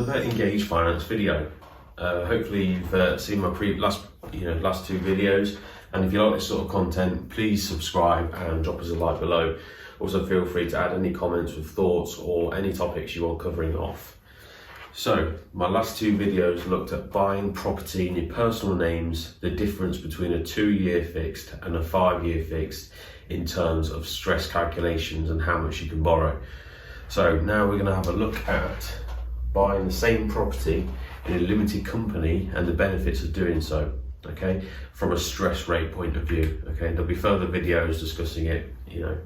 another Engage Finance video. Hopefully you've seen my last two videos, and if you like this sort of content, please subscribe and drop us a like below. Also feel free to add any comments with thoughts or any topics you want covering off. So my last two videos looked at buying property in your personal names, the difference between a 2-year fixed and a 5-year fixed in terms of stress calculations and how much you can borrow. So now we're going to have a look at buying the same property in a limited company and the benefits of doing so, okay, from a stress rate point of view. Okay, there'll be further videos discussing it,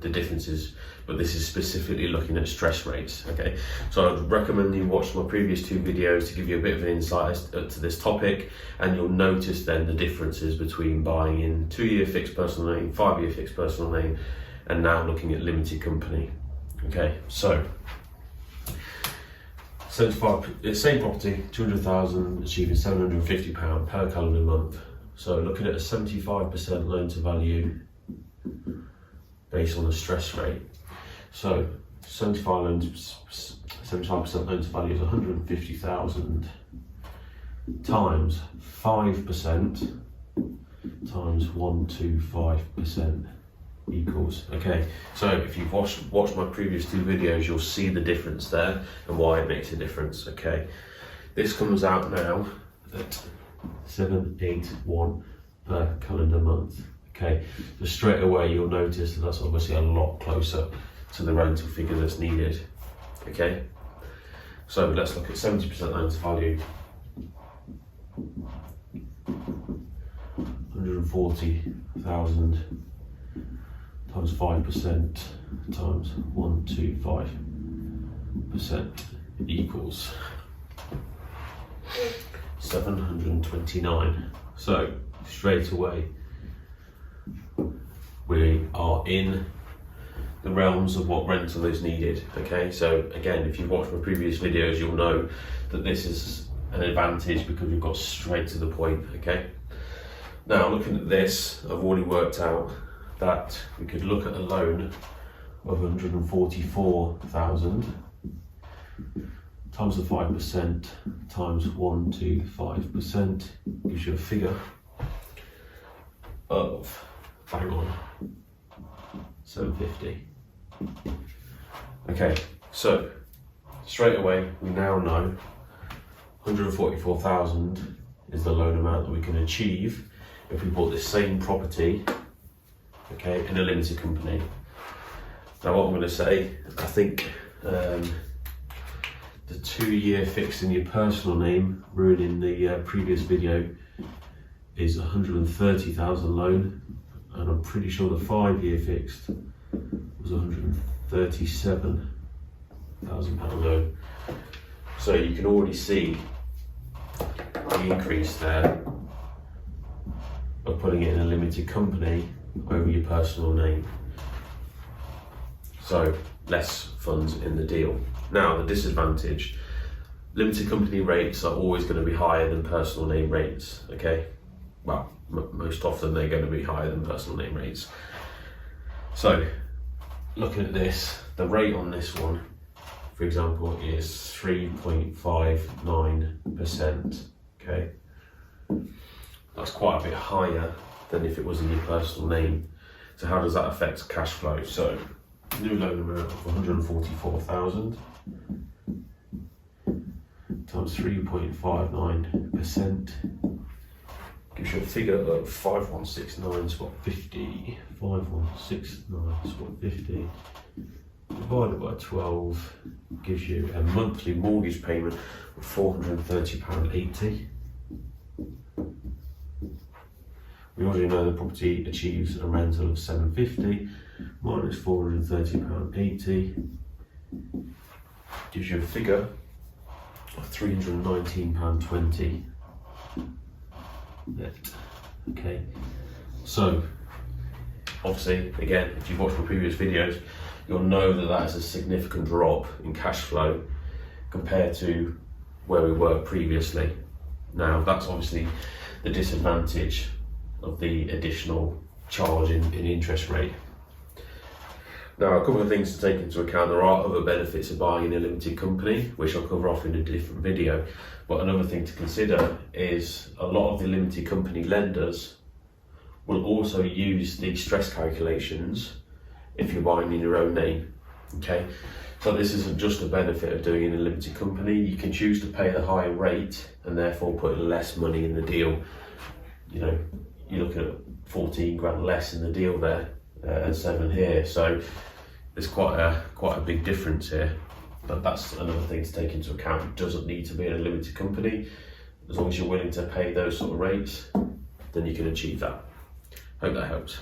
the differences, but this is specifically looking at stress rates. Okay, so I'd recommend you watch my previous two videos to give you a bit of an insight to this topic, and you'll notice then the differences between buying in 2-year fixed personal name, 5-year fixed personal name, and now looking at limited company. Okay, so 75, same property, 200,000, achieving £750 per calendar month. So looking at a 75% loan to value based on the stress rate. So 75% loan to value is 150,000 times 5% times 125%. Equals. Okay, so if you've watched my previous two videos, you'll see the difference there and why it makes a difference. Okay, this comes out now at 781 per calendar month. Okay, so straight away you'll notice that that's obviously a lot closer to the rental figure that's needed. Okay, so let's look at 70% loan to value, 140,000 times 5% times 125% equals 729. So straight away we are in the realms of what rental is needed. Okay, so again, if you've watched my previous videos, you'll know that this is an advantage because we've got straight to the point. Okay, now looking at this, I've already worked out that we could look at a loan of 144,000 times the 5% times 125% gives you a figure of, hang on, 750. Okay, so straight away we now know 144,000 is the loan amount that we can achieve if we bought this same property, okay, in a limited company. Now what I'm going to say, I think the 2-year fixed in your personal name, ruining the previous video, is 130,000 loan, and I'm pretty sure the 5-year fixed was 137,000 pound loan. So you can already see the increase there of putting it in a limited company over your personal name. So less funds in the deal. Now the disadvantage, limited company rates are always going to be higher than personal name rates. Okay, well, most often they're going to be higher than personal name rates. So looking at this, the rate on this one, for example, is 3.59%. okay, that's quite a bit higher than if it was in your personal name. So how does that affect cash flow? So new loan amount of 144,000 times 3.59% gives you a figure of 5169 spot 50. 5169 spot 50 divided by 12 gives you a monthly mortgage payment of £430.80. We already know the property achieves a rental of £750 minus £430.80 gives you a figure of £319.20 net. Okay, so obviously, again, if you've watched my previous videos, you'll know that that is a significant drop in cash flow compared to where we were previously. Now, that's obviously the disadvantage of the additional charge in interest rate. Now, a couple of things to take into account. There are other benefits of buying in a limited company, which I'll cover off in a different video. But another thing to consider is a lot of the limited company lenders will also use the stress calculations if you're buying in your own name. Okay, so this isn't just a benefit of doing it in a limited company. You can choose to pay the higher rate and therefore put less money in the deal. You know, you're looking at 14 grand less in the deal there and 7 here. So there's quite a big difference here, but that's another thing to take into account. It doesn't need to be in a limited company. As long as you're willing to pay those sort of rates, then you can achieve that. Hope that helps.